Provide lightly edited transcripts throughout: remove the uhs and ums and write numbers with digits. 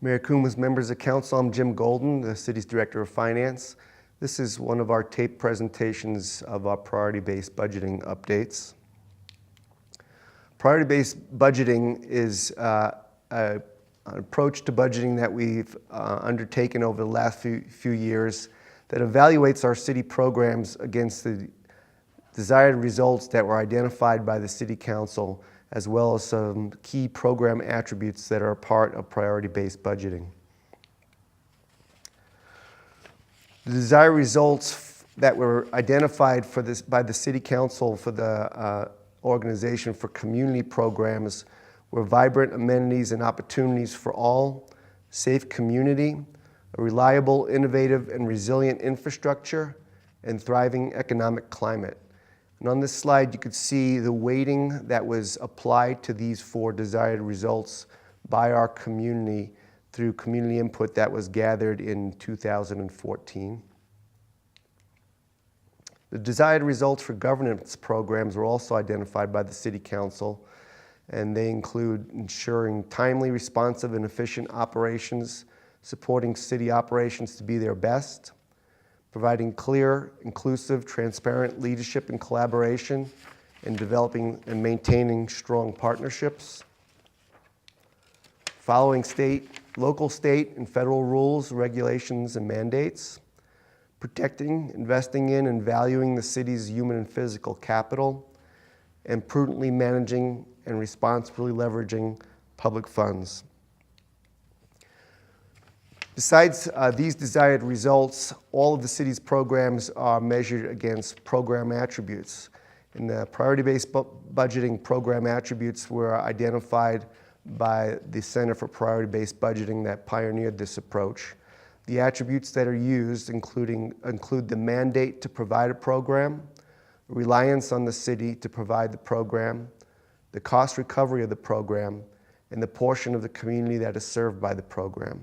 Mayor Kumas, members of council, I'm Jim Golden, the city's Director of Finance. This is one of our tape presentations of our priority-based budgeting updates. Priority-based budgeting is an approach to budgeting that we've undertaken over the last few years that evaluates our city programs against the desired results that were identified by the City Council, as well as some key program attributes that are a part of priority-based budgeting. The desired results that were identified by the City Council for the organization for community programs were vibrant amenities and opportunities for all, safe community, a reliable, innovative, and resilient infrastructure, and thriving economic climate. And on this slide, you could see the weighting that was applied to these four desired results by our community through community input that was gathered in 2014. The desired results for governance programs were also identified by the City Council, and they include ensuring timely, responsive, and efficient operations, supporting city operations to be their best, providing clear, inclusive, transparent leadership and collaboration, and developing and maintaining strong partnerships, following local, state, and federal rules, regulations, and mandates, protecting, investing in, and valuing the city's human and physical capital, and prudently managing and responsibly leveraging public funds. Besides these desired results, all of the city's programs are measured against program attributes. And the priority-based budgeting program attributes were identified by the Center for Priority-Based Budgeting that pioneered this approach. The attributes that are used include the mandate to provide a program, reliance on the city to provide the program, the cost recovery of the program, and the portion of the community that is served by the program.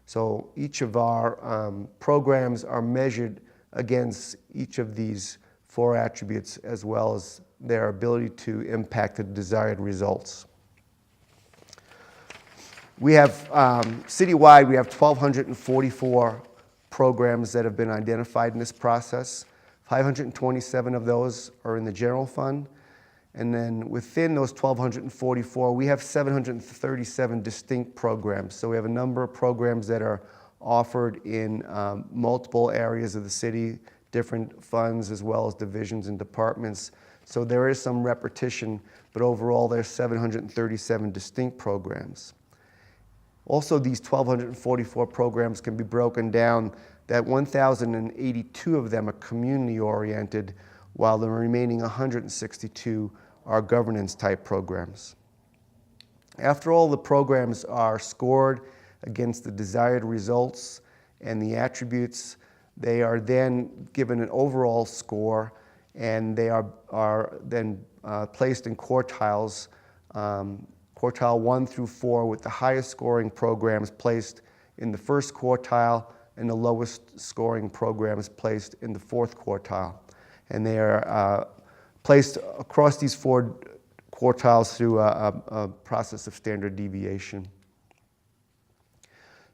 So each of our programs are measured against each of these four attributes, as well as their ability to impact the desired results. We have, citywide, we have 1,244 programs that have been identified in this process. 527 of those are in the general fund. And then within those 1,244, we have 737 distinct programs. So we have a number of programs that are offered in multiple areas of the city, different funds as well as divisions and departments. So there is some repetition, but overall there's 737 distinct programs. Also, these 1,244 programs can be broken down that 1,082 of them are community-oriented, while the remaining 162 are governance-type programs. After all the programs are scored against the desired results and the attributes, they are then given an overall score, and they are then placed in quartiles, quartile 1 through 4, with the highest scoring programs placed in the first quartile and the lowest scoring programs placed in the fourth quartile. And they are placed across these four quartiles through a process of standard deviation.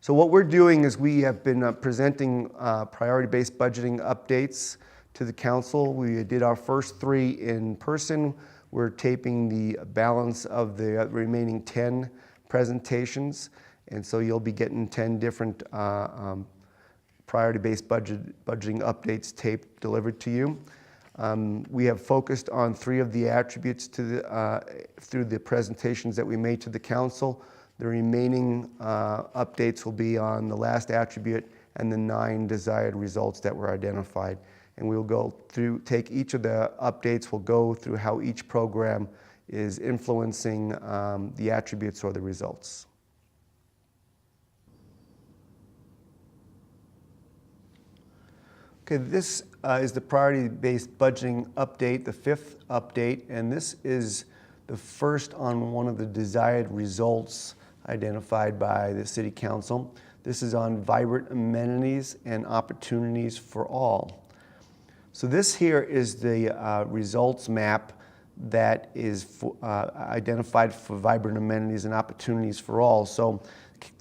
So what we're doing is we have been presenting priority-based budgeting updates to the council. We did our first 3 in person. We're taping the balance of the remaining 10 presentations. And so you'll be getting 10 different priority-based budgeting updates taped delivered to you. We have focused on 3 of the attributes through the presentations that we made to the council. The remaining updates will be on the last attribute and the 9 desired results that were identified. And we'll go through, take each of the updates, we'll go through how each program is influencing the attributes or the results. Okay, this is the priority-based budgeting update, the 5th update, and this is the first on one of the desired results identified by the City Council. This is on vibrant amenities and opportunities for all. So this here is the results map that is identified for vibrant amenities and opportunities for all. So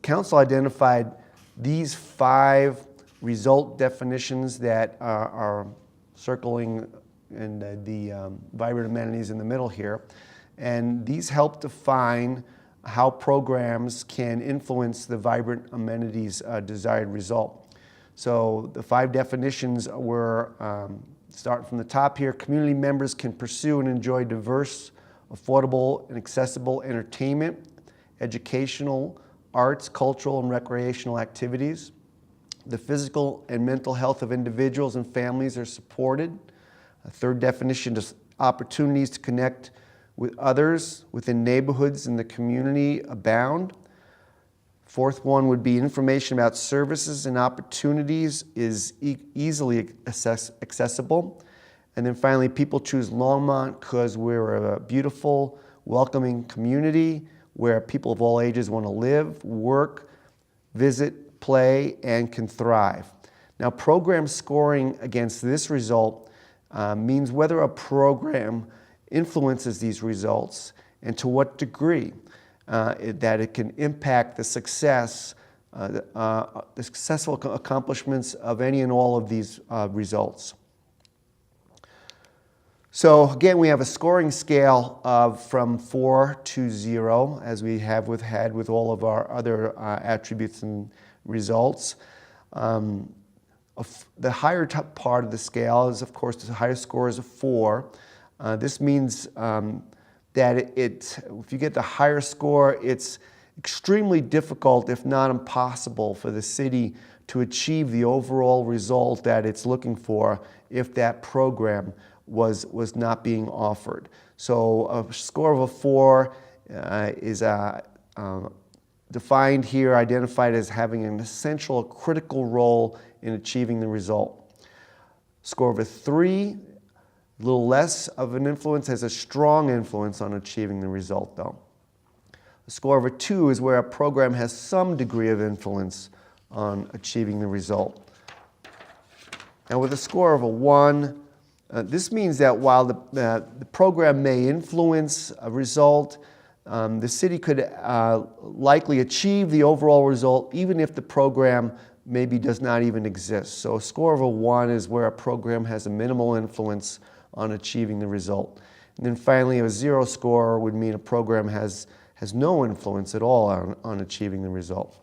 council identified these 5 result definitions that are circling in the vibrant amenities in the middle here. And these help define how programs can influence the vibrant amenities desired result. So the 5 definitions were, starting from the top here, community members can pursue and enjoy diverse, affordable, and accessible entertainment, educational, arts, cultural, and recreational activities. The physical and mental health of individuals and families are supported. A third definition is opportunities to connect with others within neighborhoods in the community abound. Fourth one would be information about services and opportunities is easily accessible. And then finally, people choose Longmont because we're a beautiful, welcoming community where people of all ages want to live, work, visit, play, and can thrive. Now, program scoring against this result means whether a program influences these results and to what degree that it can impact the success, the successful accomplishments of any and all of these results. So again, we have a scoring scale of from 4 to 0, as we have had with all of our other attributes and results. The higher top part of the scale is, of course, the highest score is a 4. This means that if you get the higher score, it's extremely difficult, if not impossible, for the city to achieve the overall result that it's looking for if that program was not being offered. So a score of a 4 is defined here, identified as having an essential, critical role in achieving the result. Score of a 3, a little less of an influence, has a strong influence on achieving the result though. A score of a 2 is where a program has some degree of influence on achieving the result. And with a score of a 1, this means that while the program may influence a result, the city could likely achieve the overall result even if the program maybe does not even exist. So a score of a 1 is where a program has a minimal influence on achieving the result. And then finally, a 0 score would mean a program has no influence at all on achieving the result.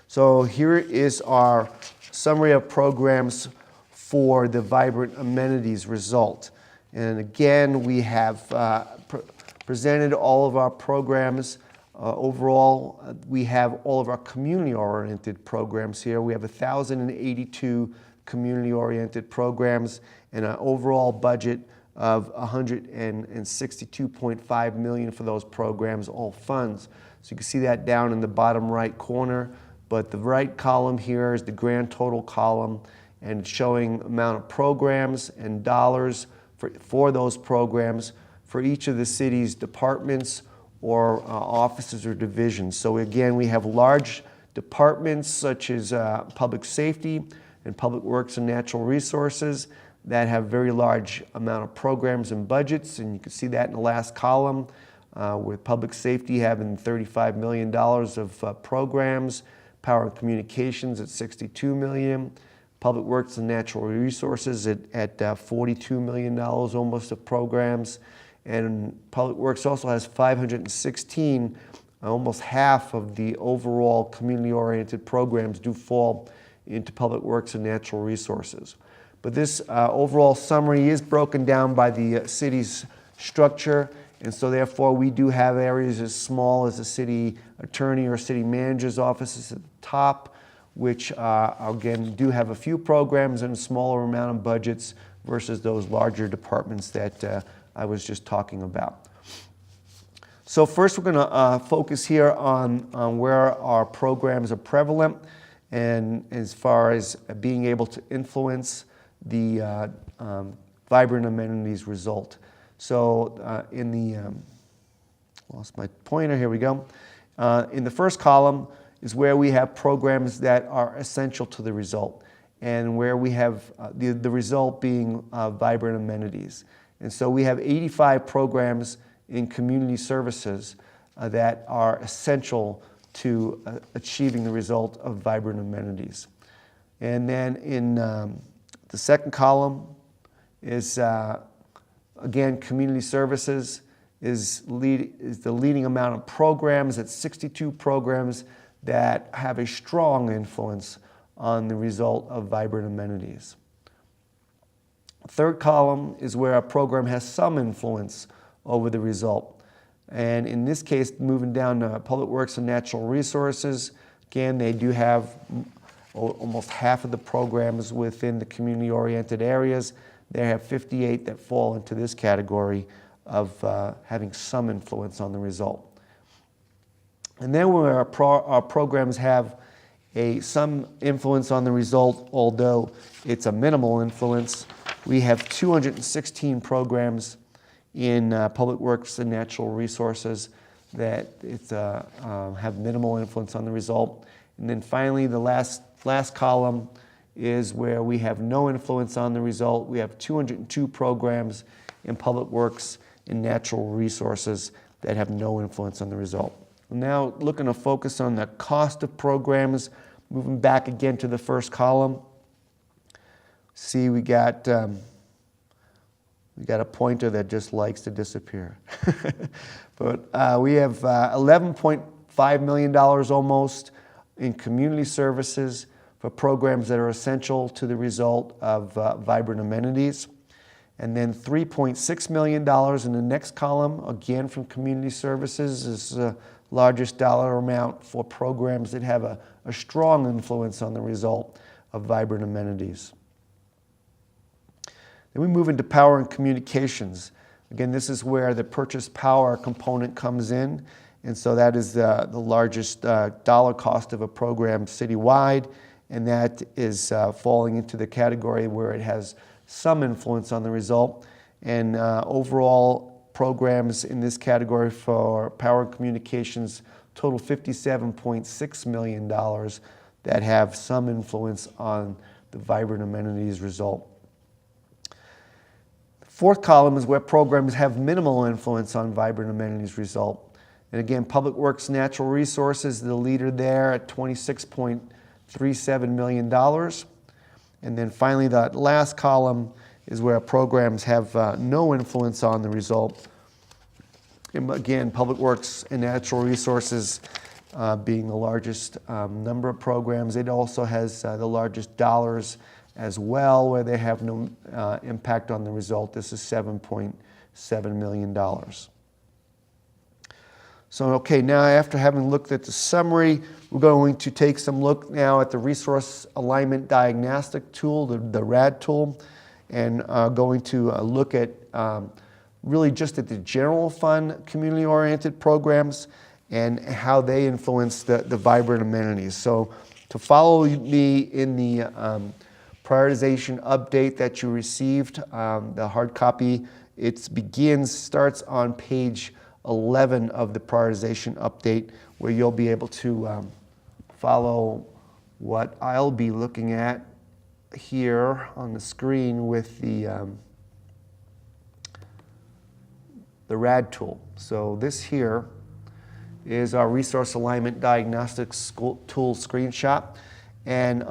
So here is our summary of programs for the vibrant amenities result. And again, we have presented all of our programs. Overall, we have all of our community-oriented programs here. We have 1,082 community-oriented programs and an overall budget of $162.5 million for those programs, all funds. So you can see that down in the bottom right corner, but the right column here is the grand total column, and it's showing amount of programs and dollars for those programs for each of the city's departments or offices or divisions. So again, we have large departments such as public safety and public works and natural resources that have very large amount of programs and budgets, and you can see that in the last column with public safety having $35 million of programs, power and communications at $62 million, public works and natural resources at $42 million almost of programs, and public works also has 516, almost half of the overall community-oriented programs do fall into public works and natural resources. But this overall summary is broken down by the city's structure, and so therefore we do have areas as small as the city attorney or city manager's offices at the top, which again do have a few programs and a smaller amount of budgets versus those larger departments that I was just talking about. So first we're going to focus here on where our programs are prevalent and as far as being able to influence the vibrant amenities result. So in the, lost my pointer, here we go. In the first column is where we have programs that are essential to the result and where we have the result being vibrant amenities. And so we have 85 programs in community services that are essential to achieving the result of vibrant amenities. And then in the second column is, again, community services is the leading amount of programs. It's 62 programs that have a strong influence on the result of vibrant amenities. Third column is where a program has some influence over the result. And in this case, moving down to Public Works and Natural Resources, again, they do have almost half of the programs within the community-oriented areas. They have 58 that fall into this category of having some influence on the result. And then where our programs have some influence on the result, although it's a minimal influence, we have 216 programs in Public Works and Natural Resources that have minimal influence on the result. And then finally, the last column is where we have no influence on the result. We have 202 programs in Public Works and Natural Resources that have no influence on the result. Now looking to focus on the cost of programs, moving back again to the first column. See, we got a pointer that just likes to disappear. But we have $11.5 million almost in community services for programs that are essential to the result of vibrant amenities. And then $3.6 million in the next column, again from community services, is the largest dollar amount for programs that have a strong influence on the result of vibrant amenities. Then we move into power and communications. Again, this is where the purchase power component comes in. And so that is the largest dollar cost of a program citywide. And that is falling into the category where it has some influence on the result. And overall programs in this category for power and communications total $57.6 million that have some influence on the vibrant amenities result. The fourth column is where programs have minimal influence on vibrant amenities result. And again, Public Works Natural Resources, the leader there at $26.37 million. And then finally, that last column is where programs have no influence on the result. And again, Public Works and Natural Resources being the largest number of programs. It also has the largest dollars as well, where they have no impact on the result. This is $7.7 million. So, okay, now after having looked at the summary, we're going to take some look now at the Resource Alignment Diagnostic tool, the RAD tool, and going to look at really just at the general fund community-oriented programs and how they influence the vibrant amenities. So to follow me in the prioritization update that you received, the hard copy, it starts on page 11 of the prioritization update, where you'll be able to follow what I'll be looking at here on the screen with the RAD tool. So this here is our Resource Alignment Diagnostics tool screenshot, and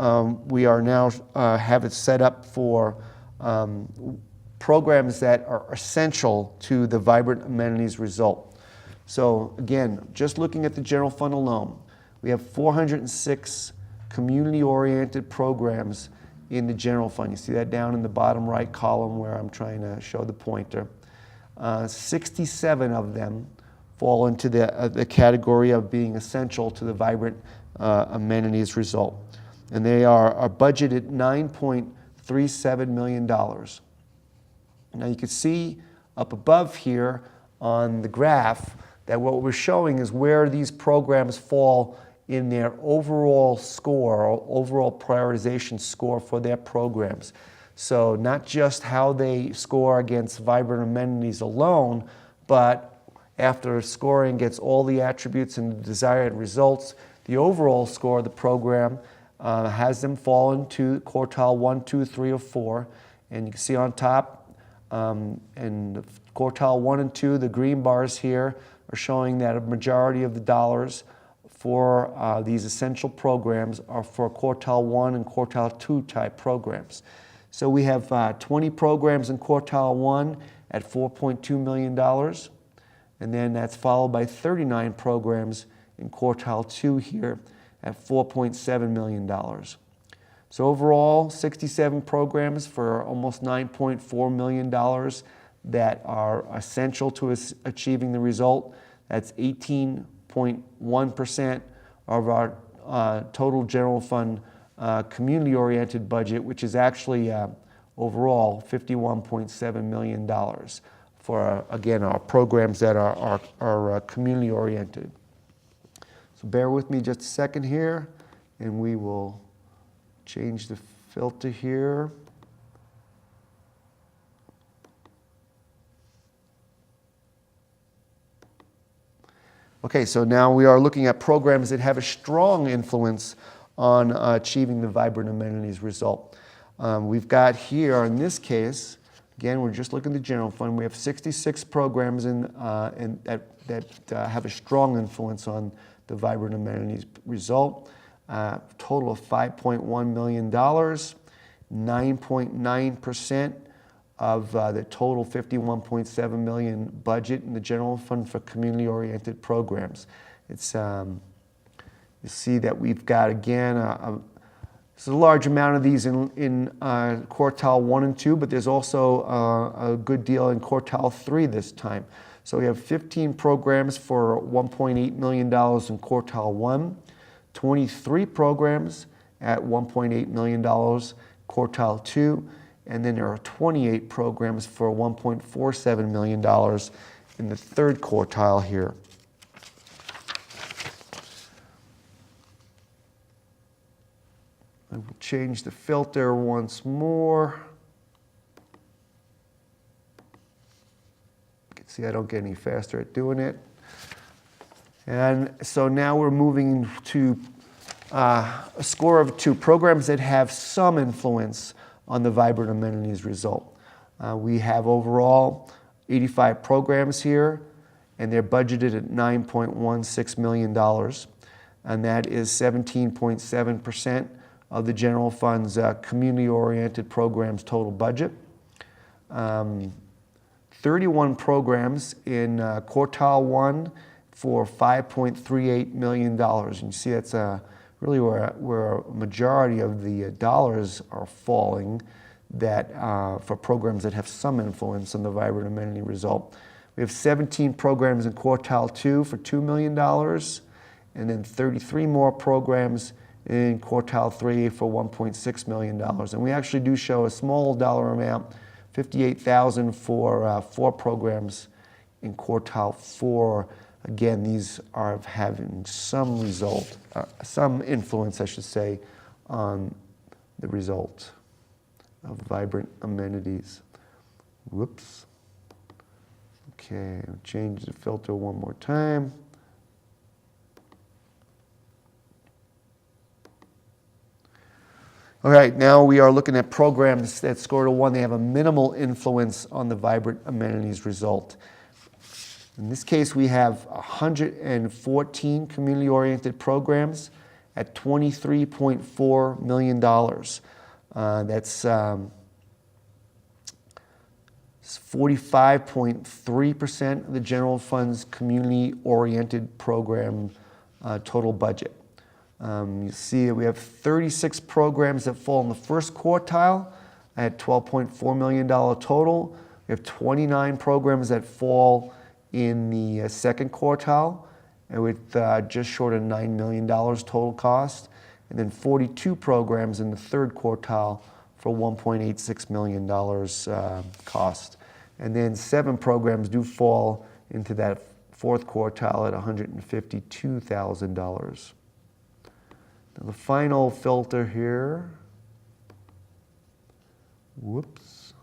we are now have it set up for programs that are essential to the vibrant amenities result. So again, just looking at the general fund alone, we have 406 community-oriented programs in the general fund. You see that down in the bottom right column where I'm trying to show the pointer. 67 of them fall into the category of being essential to the vibrant amenities result. And they are budgeted $9.37 million. Now you can see up above here on the graph that what we're showing is where these programs fall in their overall score, or overall prioritization score for their programs. So not just how they score against vibrant amenities alone, but after scoring gets all the attributes and the desired results, the overall score of the program has them fall into quartile 1, 2, 3, or 4. And you can see on top, in quartile 1 and 2, the green bars here are showing that a majority of the dollars for these essential programs are for quartile 1 and quartile 2 type programs. So we have 20 programs in quartile 1 at $4.2 million, and then that's followed by 39 programs in quartile 2 here at $4.7 million. So overall, 67 programs for almost $9.4 million that are essential to us achieving the result. That's 18.1% of our total general fund community-oriented budget, which is actually overall $51.7 million for, again, our programs that are community-oriented. So bear with me just a second here, and we will change the filter here. Okay, so now we are looking at programs that have a strong influence on achieving the vibrant amenities result. We've got here, in this case, again, we're just looking at the general fund. We have 66 programs that have a strong influence on the vibrant amenities result. Total of $5.1 million, 9.9% of the total $51.7 million budget in the general fund for community-oriented programs. It's you see that we've got, again, there's a large amount of these in quartile 1 and 2, but there's also a good deal in quartile 3 this time. So we have 15 programs for $1.8 million in quartile 1, 23 programs at $1.8 million quartile 2, and then there are 28 programs for $1.47 million in the third quartile here. I will change the filter once more. You can see I don't get any faster at doing it. And so now we're moving to a score of 2 programs that have some influence on the vibrant amenities result. We have overall 85 programs here, and they're budgeted at $9.16 million, and that is 17.7% of the general fund's community-oriented programs total budget. 31 programs in quartile 1 for $5.38 million. And you see that's really where a majority of the dollars are falling that for programs that have some influence on the vibrant amenity result. We have 17 programs in quartile 2 for $2 million, and then 33 more programs in quartile 3 for $1.6 million. And we actually do show a small dollar amount, $58,000 for 4 programs in quartile 4. Again, these are having some result, some influence, I should say, on the result of vibrant amenities. Whoops. Okay, I'll change the filter one more time. All right, now we are looking at programs that scored a 1. They have a minimal influence on the vibrant amenities result. In this case, we have 114 community-oriented programs at $23.4 million. That's 45.3% of the general fund's community-oriented program total budget. You see that we have 36 programs that fall in the first quartile at $12.4 million total. We have 29 programs that fall in the second quartile, and with just short of $9 million total cost, and then 42 programs in the third quartile for $1.86 million cost. And then 7 programs do fall into that fourth quartile at $152,000. Now the final filter here, whoops.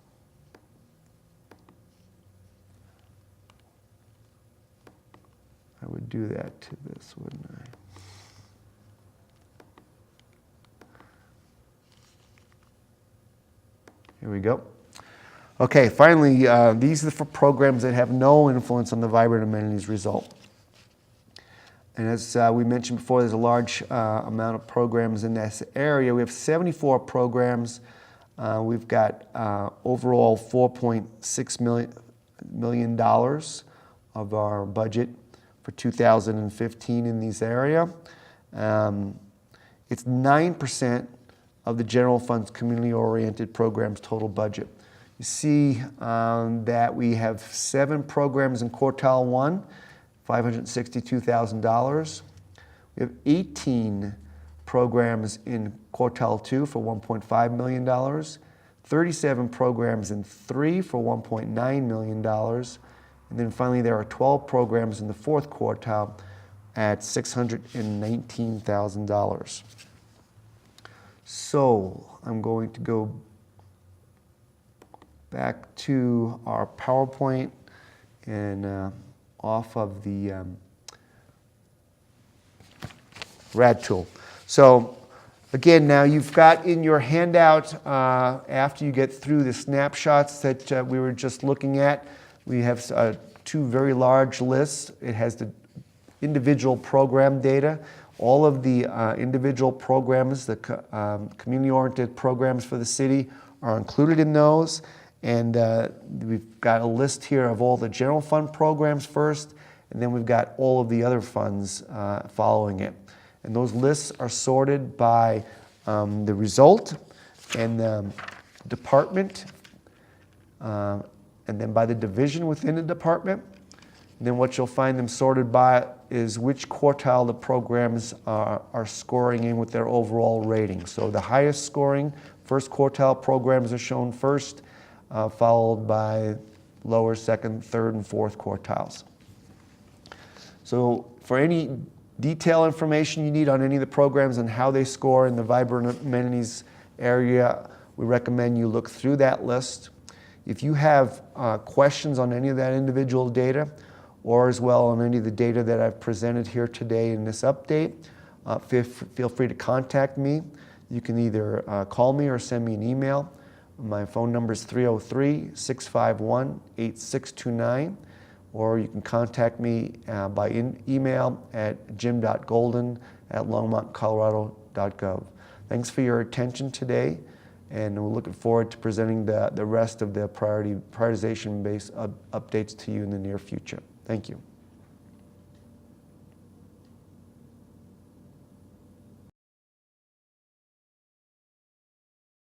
I would do that to this, wouldn't I? Here we go. Okay, finally, these are for programs that have no influence on the vibrant amenities result. And as we mentioned before, there's a large amount of programs in this area. We have 74 programs. We've got overall $4.6 million of our budget for 2015 in this area. It's 9% of the general fund's community-oriented programs total budget. You see that we have 7 programs in quartile 1, $562,000. We have 18 programs in quartile 2 for $1.5 million, 37 programs in 3 for $1.9 million, and then finally there are 12 programs in the 4th quartile at $619,000. So I'm going to go back to our PowerPoint and off of the RAD tool. So again, now you've got in your handout, after you get through the snapshots that we were just looking at, we have 2 very large lists. It has the individual program data. All of the individual programs, the community-oriented programs for the city are included in those. And we've got a list here of all the general fund programs first, and then we've got all of the other funds following it. And those lists are sorted by the result and the department, and then by the division within the department. And then what you'll find them sorted by is which quartile the programs are scoring in with their overall rating. So the highest scoring first quartile programs are shown first, followed by lower second, third, and fourth quartiles. So for any detailed information you need on any of the programs and how they score in the vibrant amenities area, we recommend you look through that list. If you have questions on any of that individual data, or as well on any of the data that I've presented here today in this update, feel free to contact me. You can either call me or send me an email. My phone number is 303-651-8629, or you can contact me by email at jim.golden@longmontcolorado.gov. Thanks for your attention today, and we're looking forward to presenting the rest of the prioritization-based updates to you in the near future. Thank you.